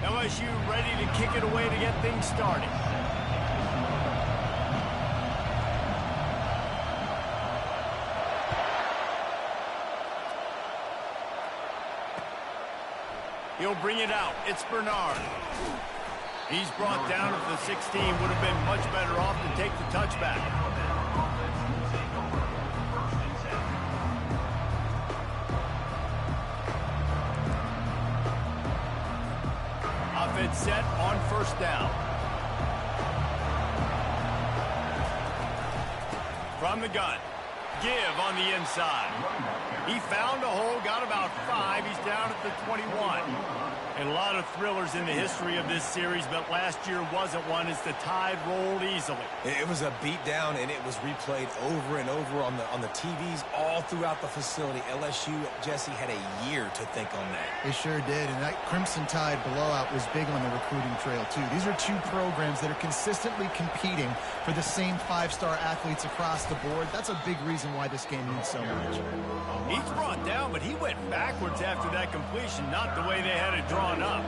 LSU ready to kick it away to get things started. He'll bring it out. It's Bernard. He's brought down at the 16. Would have been much better off to take the touchback. Offense set on first down. From the gun. Give on the inside. He found a hole, got about 5. He's down at the 21. And a lot of thrillers in the history of this series, but last year wasn't one as the tide rolled easily. It was a beatdown, and it was replayed over and over on the TVs all throughout the facility. LSU, Jesse, had a year to think on that. They sure did, and that Crimson Tide blowout was big on the recruiting trail, too. These are two programs that are consistently competing for the same 5-star athletes across the board. That's a big reason why this game means so much. He's brought down, but he went backwards after that completion, not the way they had it drawn up.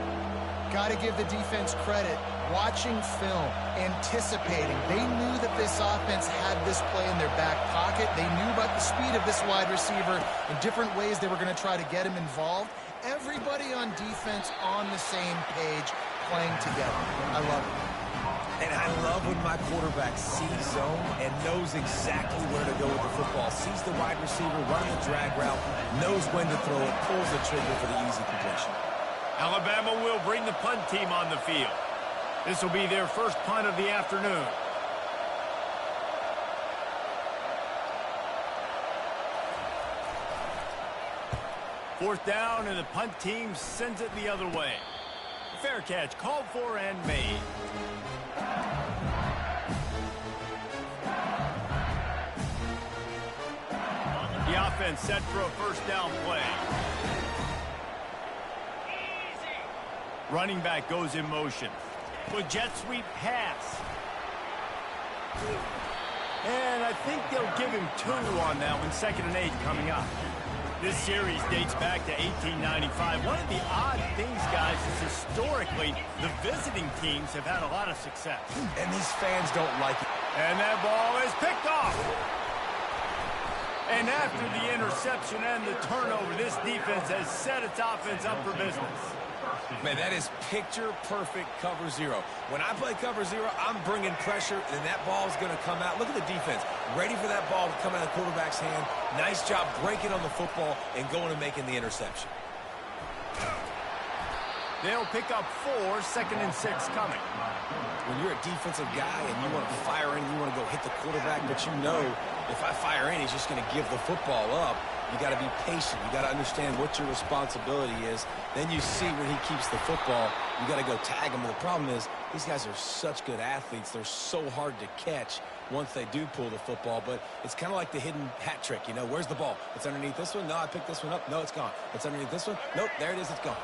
Got to give the defense credit. Watching film, anticipating. They knew that this offense had this play in their back pocket. They knew about the speed of this wide receiver and different ways they were going to try to get him involved. Everybody on defense on the same page, playing together. I love it. And I love when my quarterback sees zone and knows exactly where to go with the football. Sees the wide receiver running the drag route, knows when to throw it, pulls the trigger for the easy completion. Alabama will bring the punt team on the field. This will be their first punt of the afternoon. Fourth down, and the punt team sends it the other way. Fair catch called for and made. The offense set for a first down play. Running back goes in motion. With jet sweep pass. And I think they'll give him 2 on that one. 2nd and 8 coming up. This series dates back to 1895. One of the odd things, guys, is historically the visiting teams have had a lot of success. And these fans don't like it. And that ball is picked off. And after the interception and the turnover, this defense has set its offense up for business. Man, that is picture-perfect cover 0. When I play cover 0, I'm bringing pressure, and that ball's going to come out. Look at the defense. Ready for that ball to come out of the quarterback's hand. Nice job breaking on the football and going and making the interception. They'll pick up 4, 2nd and 6 coming. When you're a defensive guy and you want to fire in, you want to go hit the quarterback, but you know if I fire in, he's just going to give the football up. You got to be patient. You got to understand what your responsibility is. Then you see when he keeps the football, you got to go tag him. But the problem is these guys are such good athletes. They're so hard to catch once they do pull the football. But it's kind of like the hidden hat trick. You know, where's the ball? It's underneath this one. No, I picked this one up. No, it's gone. It's underneath this one. Nope, there it is. It's gone.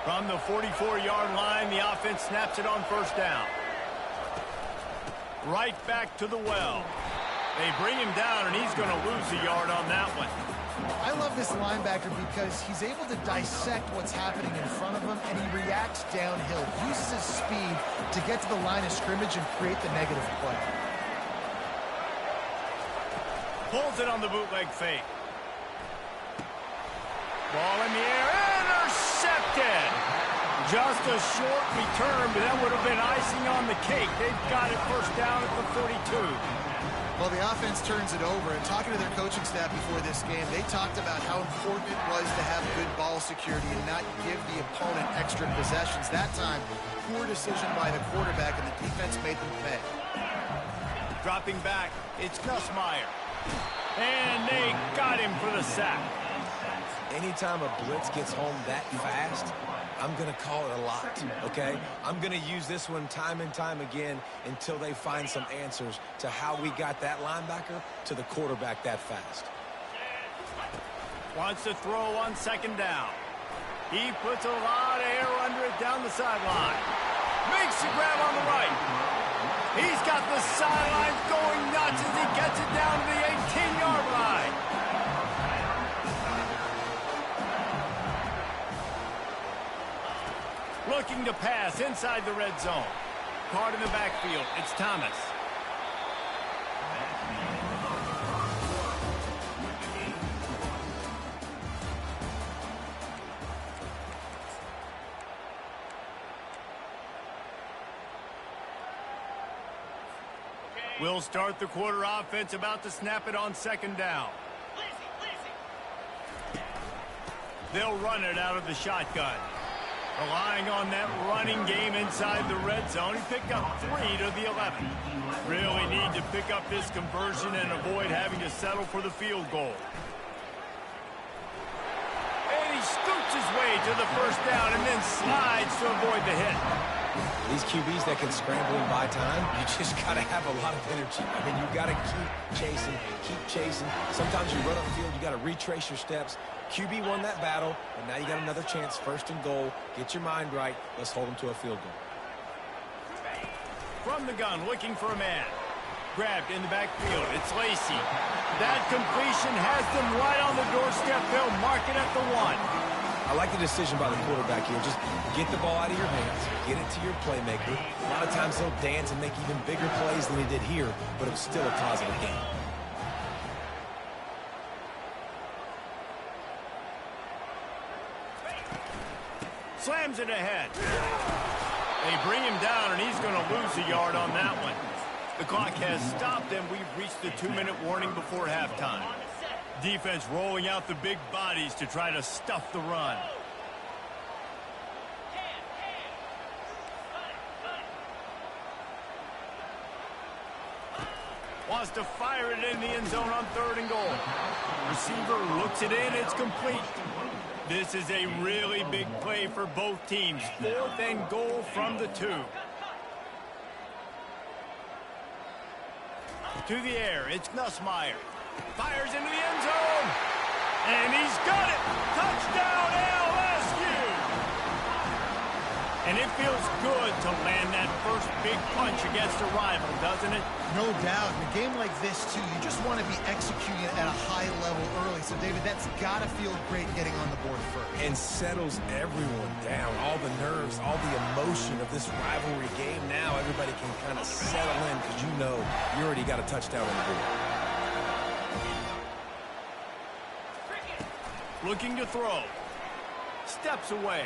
From the 44-yard line, the offense snaps it on first down. Right back to the well. They bring him down, and he's going to lose a yard on that one. I love this linebacker because he's able to dissect what's happening in front of him, and he reacts downhill, uses his speed to get to the line of scrimmage and create the negative play. Pulls it on the bootleg fake. Ball in the air, intercepted. Just a short return, but that would have been icing on the cake. They've got it first down at the 32. Well, the offense turns it over, and talking to their coaching staff before this game, they talked about how important it was to have good ball security and not give the opponent extra possessions. That time, poor decision by the quarterback, and the defense made them pay. Dropping back, it's Nussmeier. And they got him for the sack. Anytime a blitz gets home that fast, I'm going to call it a lot, okay? I'm going to use this one time and time again until they find some answers to how we got that linebacker to the quarterback that fast. Wants to throw on 2nd down. He puts a lot of air under it down the sideline. Makes the grab on the right. He's got the sideline going nuts as he gets it down to the 18-yard line. Looking to pass inside the red zone. Caught in the backfield. It's Thomas. We'll start the quarter offense, about to snap it on second down. They'll run it out of the shotgun. Relying on that running game inside the red zone. He picked up 3 to the 11. Really need to pick up this conversion and avoid having to settle for the field goal. And he scoots his way to the first down and then slides to avoid the hit. These QBs that can scramble and buy time, you just got to have a lot of energy. I mean, you got to keep chasing. Sometimes you run up the field, you got to retrace your steps. QB won that battle, and now you got another chance, first and goal. Get your mind right. Let's hold them to a field goal. From the gun, looking for a man. Grabbed in the backfield. It's Lacey. That completion has them right on the doorstep. They'll mark it at the 1. I like the decision by the quarterback here. Just get the ball out of your hands, get it to your playmaker. A lot of times he'll dance and make even bigger plays than he did here, but it was still a positive game. Slams it ahead. They bring him down, and he's going to lose a yard on that one. The clock has stopped, and we've reached the 2-minute warning before halftime. Defense rolling out the big bodies to try to stuff the run. Wants to fire it in the end zone on 3rd and goal. Receiver looks it in. It's complete. This is a really big play for both teams. 4th and goal from the 2. To the air, it's Nussmeier. Fires into the end zone. And he's got it. Touchdown, LSU. And it feels good to land that first big punch against a rival, doesn't it? No doubt. In a game like this, too, you just want to be executing it at a high level early. So, David, that's got to feel great getting on the board first. And settles everyone down. All the nerves, all the emotion of this rivalry game. Now everybody can kind of settle in because you know you already got a touchdown on the board. Looking to throw. Steps away.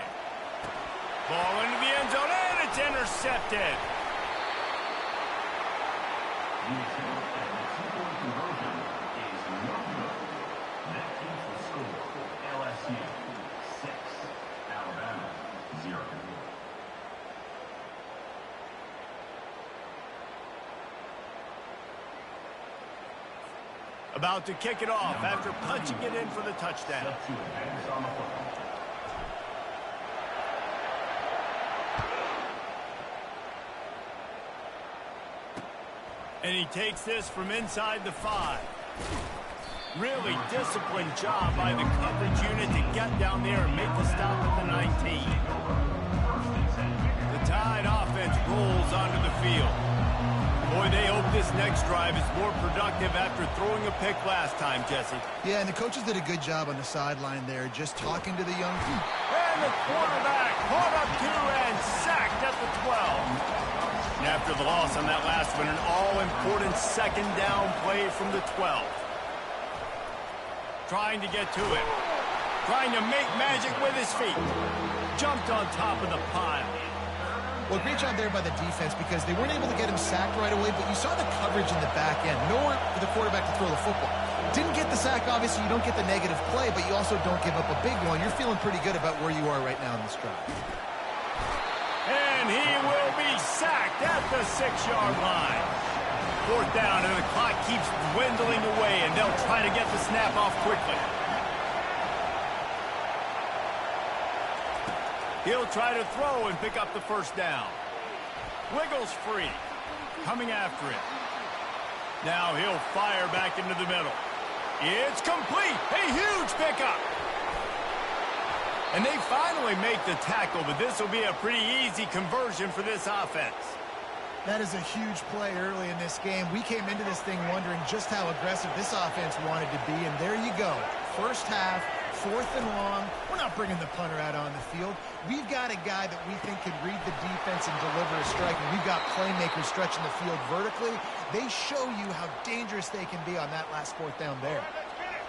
Ball into the end zone, and it's intercepted. LSU 6, Alabama 0. About to kick it off after punching it in for the touchdown. And he takes this from inside the 5. Really disciplined job by the coverage unit to get down there and make the stop at the 19. The Tide offense rolls onto the field. Boy, they hope this next drive is more productive after throwing a pick last time, Jesse. Yeah, and the coaches did a good job on the sideline there, just talking to the young team. And the quarterback caught up to and sacked at the 12. And after the loss on that last one, an all-important second down play from the 12. Trying to get to it. Trying to make magic with his feet. Jumped on top of the pile. Well, great job there by the defense because they weren't able to get him sacked right away, but you saw the coverage in the back end. Nowhere for the quarterback to throw the football. Didn't get the sack, obviously. You don't get the negative play, but you also don't give up a big one. You're feeling pretty good about where you are right now in this drive. And he will be sacked at the 6-yard line. 4th down, and the clock keeps dwindling away, and they'll try to get the snap off quickly. He'll try to throw and pick up the first down. Wiggles free. Coming after it. Now he'll fire back into the middle. It's complete. A huge pickup. And they finally make the tackle, but this will be a pretty easy conversion for this offense. That is a huge play early in this game. We came into this thing wondering just how aggressive this offense wanted to be, and there you go. First half, 4th and long. We're not bringing the punter out on the field. We've got a guy that we think can read the defense and deliver a strike, and we've got playmakers stretching the field vertically. They show you how dangerous they can be on that last 4th down there.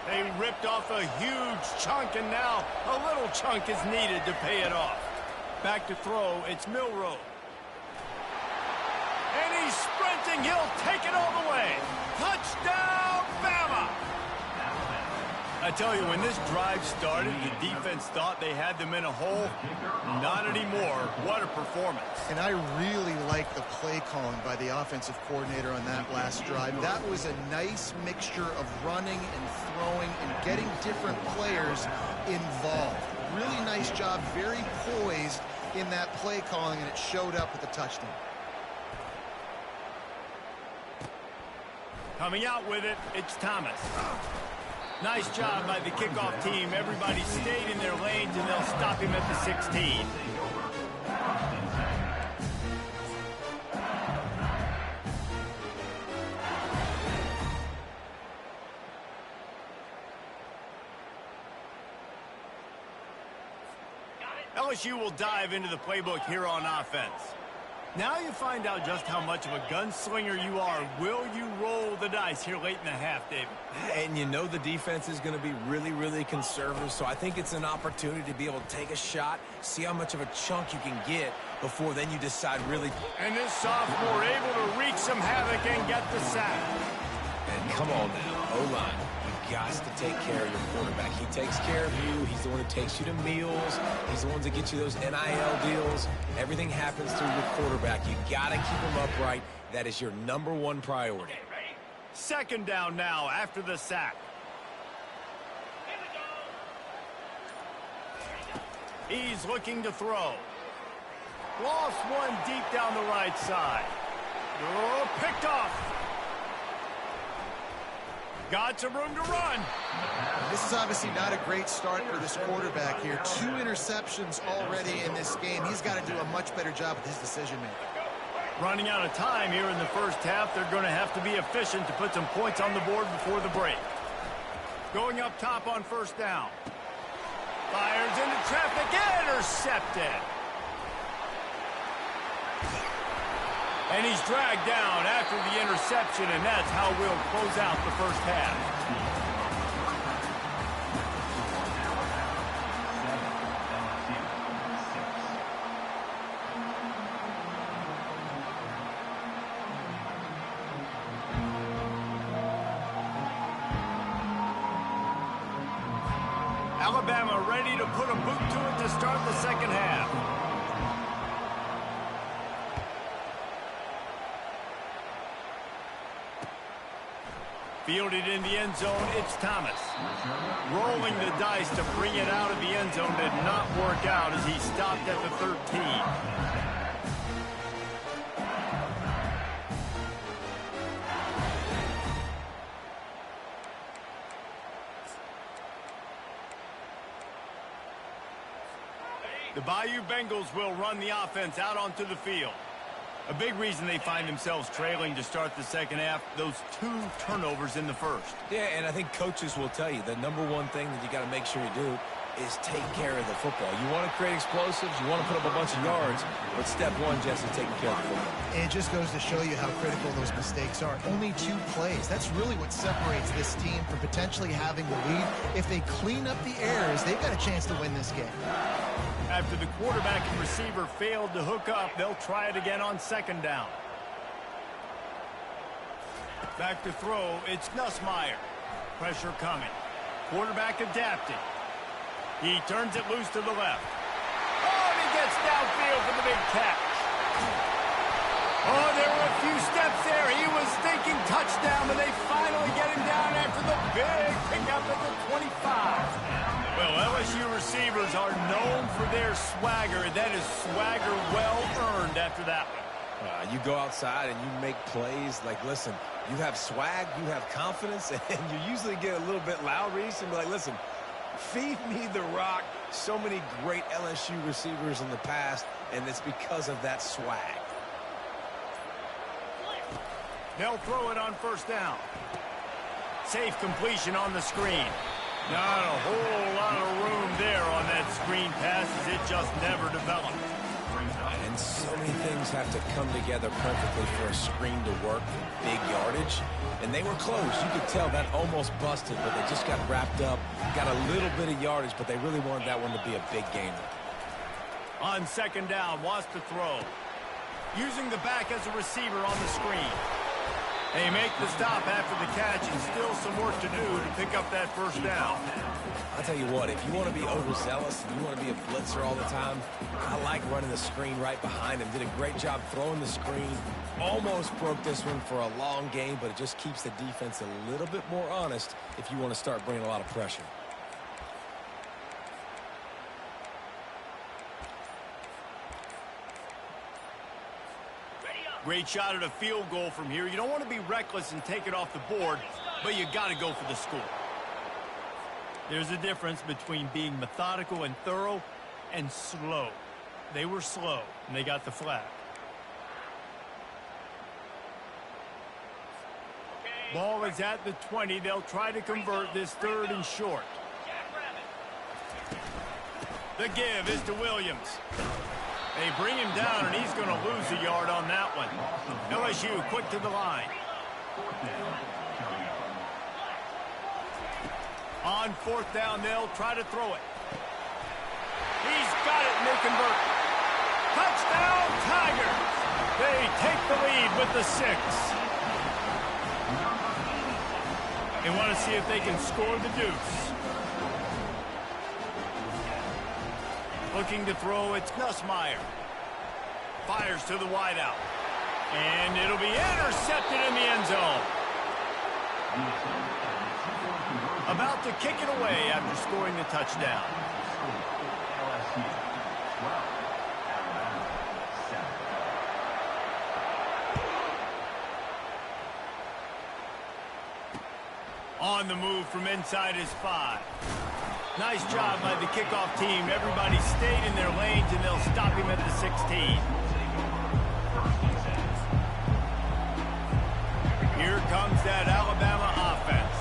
They ripped off a huge chunk, and now a little chunk is needed to pay it off. Back to throw, it's Milroe. And he's sprinting. He'll take it all the way. Touchdown, Bama! I tell you, when this drive started, the defense thought they had them in a hole. Not anymore. What a performance. And I really like the play calling by the offensive coordinator on that last drive. That was a nice mixture of running and throwing and getting different players involved. Really nice job, very poised in that play calling, and it showed up with the touchdown. Coming out with it, it's Thomas. Nice job by the kickoff team. Everybody stayed in their lanes, and they'll stop him at the 16. LSU will dive into the playbook here on offense. Now you find out just how much of a gunslinger you are. Will you roll the dice here late in the half, David? And you know the defense is going to be really, really conservative, so I think it's an opportunity to be able to take a shot, see how much of a chunk you can get before then you decide really. And this sophomore able to wreak some havoc and get the sack. And come on now, O-line. You've got to take care of your quarterback. He takes care of you. He's the one who takes you to meals. He's the one that gets you those NIL deals. Everything happens through your quarterback. You got to keep him upright. That is your #1 priority. Second down now after the sack. He's looking to throw. Lost one deep down the right side. Oh, picked off. Got some room to run. This is obviously not a great start for this quarterback here. 2 interceptions already in this game. He's got to do a much better job with his decision-making. Running out of time here in the first half. They're going to have to be efficient to put some points on the board before the break. Going up top on first down. Fires into traffic. Intercepted. And he's dragged down after the interception, and that's how we'll close out the first half. Alabama ready to put a boot to it to start the second half. Fielded in the end zone, it's Thomas. Rolling the dice to bring it out of the end zone did not work out as he stopped at the 13. The Bayou Bengals will run the offense out onto the field. A big reason they find themselves trailing to start the second half, those 2 turnovers in the first. Yeah, and I think coaches will tell you the #1 thing that you got to make sure you do is take care of the football. You want to create explosives, you want to put up a bunch of yards, but step 1, Jesse, taking care of the football. And it just goes to show you how critical those mistakes are. Only 2 plays. That's really what separates this team from potentially having the lead. If they clean up the errors, they've got a chance to win this game. After the quarterback and receiver failed to hook up, they'll try it again on second down. Back to throw, it's Nussmeier. Pressure coming. Quarterback adapting. He turns it loose to the left. Oh, and he gets downfield for the big catch. Oh, there were a few steps there. He was thinking touchdown, but they finally get him down after the big pickup at the 25. Well, LSU receivers are known for their swagger. That is swagger well earned after that one. You go outside and you make plays. Like, listen, you have swag, you have confidence, and you usually get a little bit loud, Reese, and be like, listen, feed me the rock. So many great LSU receivers in the past, and it's because of that swag. They'll throw it on first down. Safe completion on the screen. Not a whole lot of room there on that screen pass as it just never developed. And so many things have to come together perfectly for a screen to work for big yardage. And they were close. You could tell that almost busted, but they just got wrapped up, got a little bit of yardage, but they really wanted that one to be a big gainer. On second down, wants to throw. Using the back as a receiver on the screen. They make the stop after the catch and still some work to do to pick up that first down. I'll tell you what, if you want to be overzealous and you want to be a blitzer all the time, I like running the screen right behind him. Did a great job throwing the screen. Almost broke this one for a long game, but it just keeps the defense a little bit more honest if you want to start bringing a lot of pressure. Great shot at a field goal from here. You don't want to be reckless and take it off the board, but you got to go for the score. There's a difference between being methodical and thorough and slow. They were slow, and they got the flag. Ball is at the 20. They'll try to convert this third and short. The give is to Williams. They bring him down, and he's going to lose a yard on that one. LSU quick to the line. On fourth down, they'll try to throw it. He's got it, and they convert. Touchdown, Tigers! They take the lead with the 6. They want to see if they can score the deuce. Looking to throw, it's Nussmeier. Fires to the wideout. And it'll be intercepted in the end zone. About to kick it away after scoring the touchdown. On the move from inside his 5. Nice job by the kickoff team. Everybody stayed in their lanes, and they'll stop him at the 16. Here comes that Alabama offense.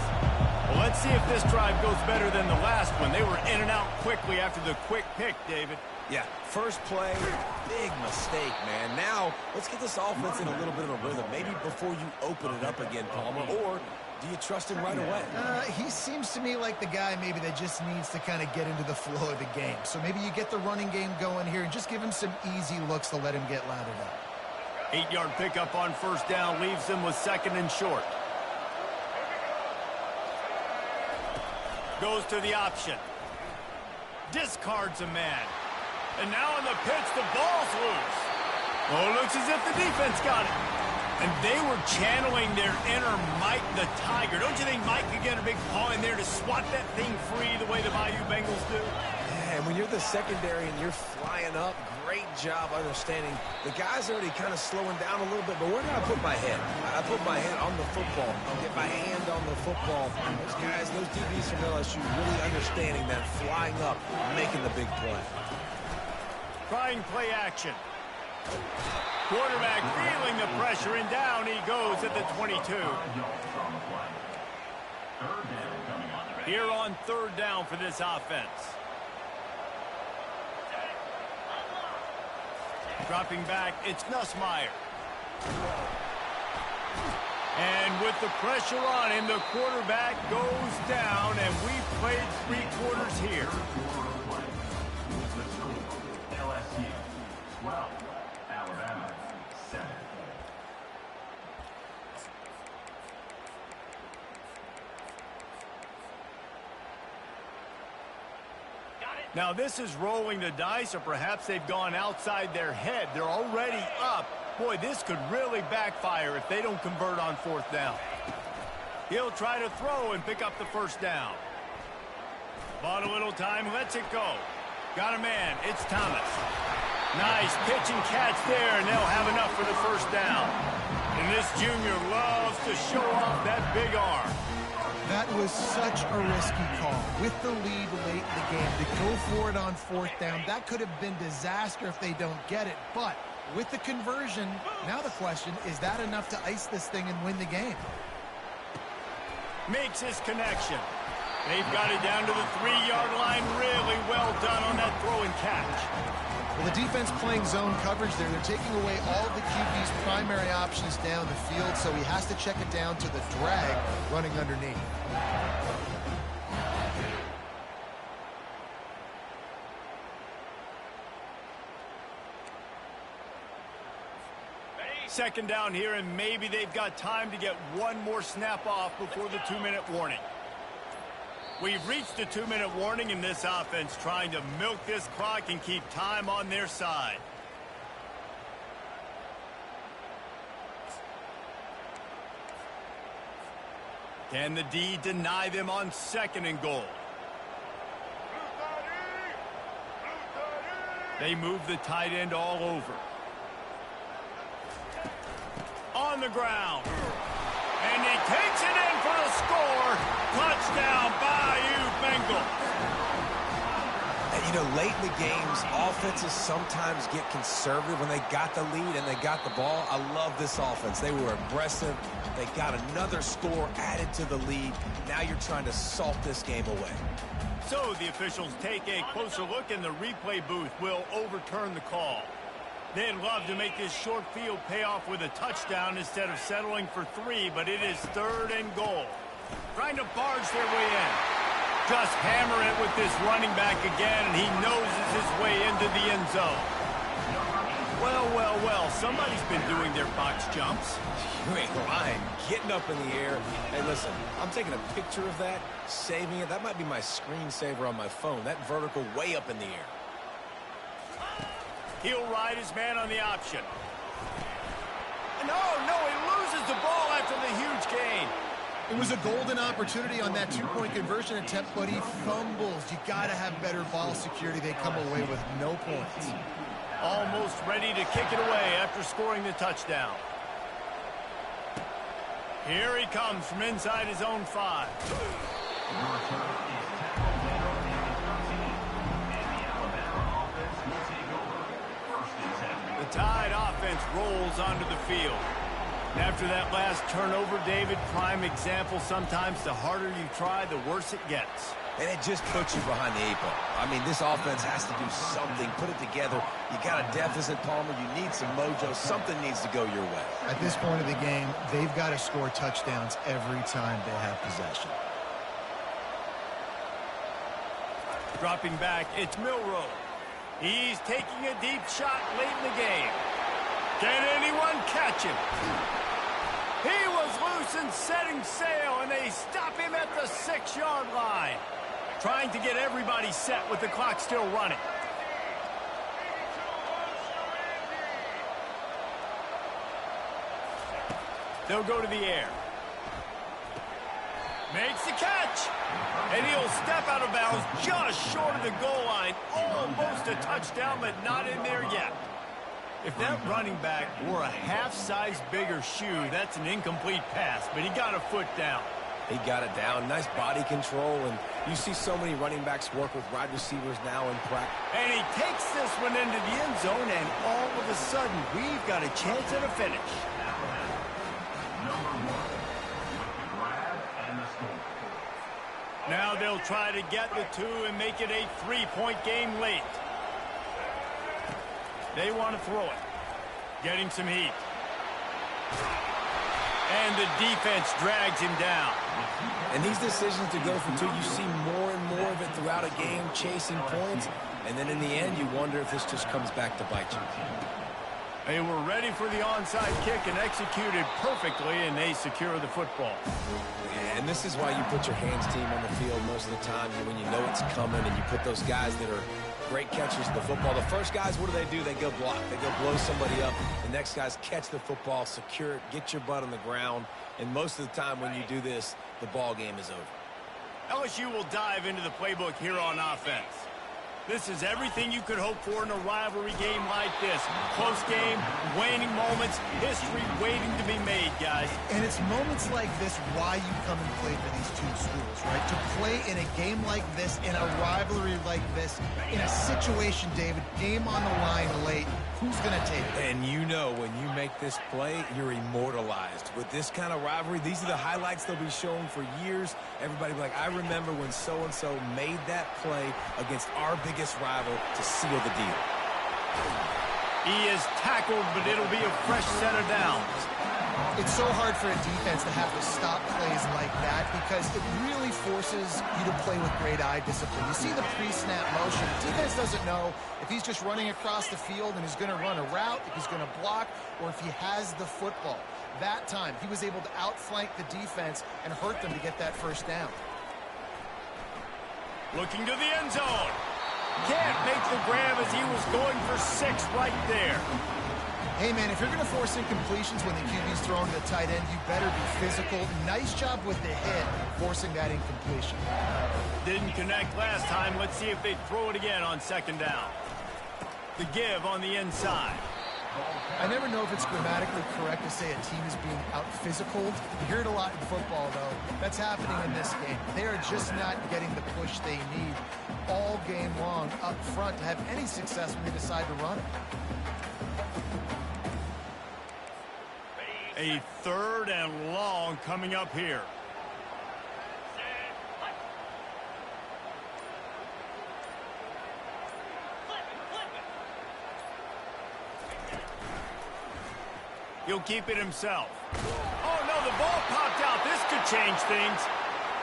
Well, let's see if this drive goes better than the last one. They were in and out quickly after the quick pick, David. Yeah, first play, big mistake, man. Now, let's get this offense in a little bit of a rhythm. Maybe before you open it up again, Palmer, or do you trust him right away? He seems to me like the guy maybe that just needs to kind of get into the flow of the game. So maybe you get the running game going here and just give him some easy looks to let him get lathered up. 8-yard pickup on first down leaves them with second and short. Goes to the option. Discards a man. And now in the pitch, the ball's loose. Oh, it looks as if the defense got it. And they were channeling their inner Mike the Tiger. Don't you think Mike could get a big paw in there to swat that thing free the way the Bayou Bengals do? Yeah, and when you're the secondary and you're flying up, great job understanding. The guy's already kind of slowing down a little bit, but where do I put my head? I put my head on the football. I'll get my hand on the football. Those guys, those DBs from LSU really understanding that, flying up, making the big play. Trying play action. Quarterback feeling the pressure, and down he goes at the 22. Here on third down for this offense. Dropping back, it's Nussmeier. And with the pressure on him, the quarterback goes down, and we played 3 quarters here. LSU 12, Alabama 7. Now this is rolling the dice, or perhaps they've gone outside their head. They're already up. Boy, this could really backfire if they don't convert on fourth down. He'll try to throw and pick up the first down. Bought a little time, lets it go. Got a man, it's Thomas. Nice pitch and catch there, and they'll have enough for the first down. And this junior loves to show off that big arm. That was such a risky call. With the lead late in the game, to go for it on fourth down, that could have been disaster if they don't get it. But with the conversion, now the question, is that enough to ice this thing and win the game? Makes his connection. They've got it down to the 3-yard line. Really well done on that throw and catch. Well, the defense playing zone coverage there. They're taking away all of the QB's primary options down the field, so he has to check it down to the drag running underneath. Second down here, and maybe they've got time to get one more snap off before the 2-minute warning. We've reached the 2-minute warning in this offense, trying to milk this clock and keep time on their side. Can the D deny them on 2nd and goal? They move the tight end all over. On the ground. And he takes it in for the score. Touchdown, Bayou Bengals. And, you know, late in the games, offenses sometimes get conservative when they got the lead and they got the ball. I love this offense. They were aggressive. They got another score added to the lead. Now you're trying to salt this game away. So the officials take a closer look, and the replay booth will overturn the call. They'd love to make this short field pay off with a touchdown instead of settling for 3, but it is 3rd and goal. Trying to barge their way in. Just hammer it with this running back again, and he noses his way into the end zone. Well, well, well, somebody's been doing their box jumps. You ain't lying. Getting up in the air. Hey, listen, I'm taking a picture of that, saving it. That might be my screensaver on my phone. That vertical way up in the air. He'll ride his man on the option. No, he loses the ball after the huge gain. It was a golden opportunity on that 2-point conversion attempt, but he fumbles. You got to have better ball security. They come away with no points. Almost ready to kick it away after scoring the touchdown. Here he comes from inside his own 5. The Tide offense rolls onto the field. And after that last turnover, David, prime example, sometimes the harder you try, the worse it gets. And it just puts you behind the 8 ball. I mean, this offense has to do something. Put it together. You got a deficit, Palmer. You need some mojo. Something needs to go your way. At this point of the game, they've got to score touchdowns every time they have possession. Dropping back, it's Milroe. He's taking a deep shot late in the game. Can anyone catch him? He was loose and setting sail, and they stop him at the 6-yard line. Trying to get everybody set with the clock still running. They'll go to the air. Makes the catch. And he'll step out of bounds just short of the goal line. Almost a touchdown, but not in there yet. If that running back wore a half-size bigger shoe, that's an incomplete pass, but he got a foot down. He got it down. Nice body control, and you see so many running backs work with wide receivers now in practice. And he takes this one into the end zone, and all of a sudden, we've got a chance at a finish. Now they'll try to get the 2 and make it a 3-point game late. They want to throw it. Getting some heat. And the defense drags him down. And these decisions to go for 2, you see more and more of it throughout a game, chasing points. And then in the end, you wonder if this just comes back to bite you. They were ready for the onside kick and executed perfectly, and they secure the football. And this is why you put your hands team on the field most of the time when you know it's coming, and you put those guys that are great catchers of the football. The first guys, what do? They go block. They go blow somebody up. The next guys catch the football, secure it, get your butt on the ground. And most of the time when you do this, the ball game is over. LSU will dive into the playbook here on offense. This is everything you could hope for in a rivalry game like this. Close game, waning moments, history waiting to be made, guys. And it's moments like this why you come and play for these two schools, right? To play in a game like this, in a rivalry like this, in a situation, David, game on the line late, who's going to take it? And you know when you make this play, you're immortalized. With this kind of rivalry, these are the highlights they'll be showing for years. Everybody will be like, I remember when so-and-so made that play against our biggest rival to seal the deal. He is tackled, but it'll be a fresh set of downs. It's so hard for a defense to have to stop plays like that because it really forces you to play with great eye discipline. You see the pre-snap motion. The defense doesn't know if he's just running across the field and he's going to run a route, if he's going to block, or if he has the football. That time, he was able to outflank the defense and hurt them to get that first down. Looking to the end zone. Can't make the grab as he was going for 6 right there. Hey, man, if you're going to force incompletions when the QB's thrown to the tight end, you better be physical. Nice job with the hit, forcing that incompletion. Didn't connect last time. Let's see if they throw it again on 2nd down. The give on the inside. I never know if it's grammatically correct to say a team is being out-physicaled. You hear it a lot in football, though. That's happening in this game. They are just not getting the push they need all game long up front to have any success when they decide to run it. A 3rd and long coming up here. He'll keep it himself. Oh, no, the ball popped out. This could change things.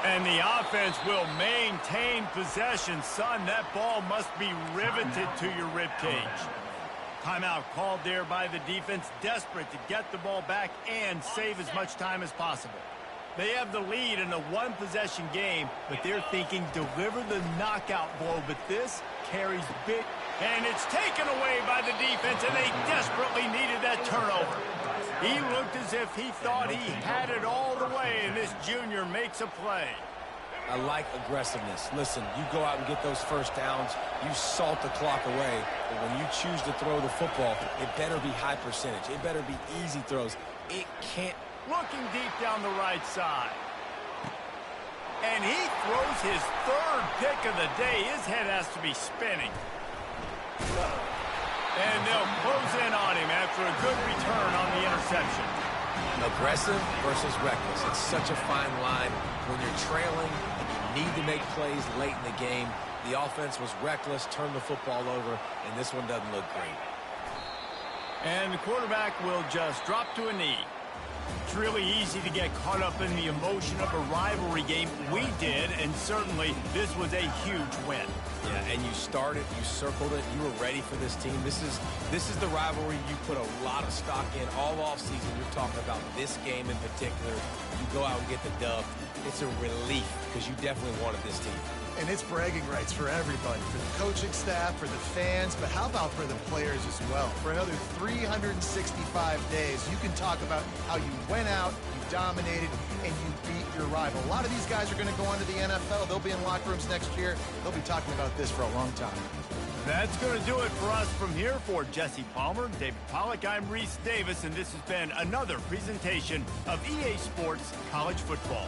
And the offense will maintain possession. Son, that ball must be riveted to your ribcage. Timeout called there by the defense, desperate to get the ball back and save as much time as possible. They have the lead in a 1-possession game, but they're thinking deliver the knockout blow. But this carries big, and it's taken away by the defense, and they desperately needed that turnover. He looked as if he thought he had it all the way, and this junior makes a play. I like aggressiveness. Listen, you go out and get those first downs, you salt the clock away, but when you choose to throw the football, it better be high percentage. It better be easy throws. It can't. Looking deep down the right side. And he throws his 3rd pick of the day. His head has to be spinning. And they'll close in on him after a good return on the interception. Aggressive versus reckless. It's such a fine line. When you're trailing and you need to make plays late in the game, the offense was reckless, turned the football over, and this one doesn't look great. And the quarterback will just drop to a knee. It's really easy to get caught up in the emotion of a rivalry game. We did, and certainly this was a huge win. Yeah, and you started, you circled it, you were ready for this team. This is the rivalry you put a lot of stock in all offseason. You're talking about this game in particular. You go out and get the dub. It's a relief because you definitely wanted this team. And it's bragging rights for everybody, for the coaching staff, for the fans, but how about for the players as well? For another 365 days, you can talk about how you went out, you dominated, and you beat your rival. A lot of these guys are going to go on to the NFL. They'll be in locker rooms next year. They'll be talking about this for a long time. That's going to do it for us from here. For Jesse Palmer, David Pollack, I'm Reese Davis, and this has been another presentation of EA Sports College Football.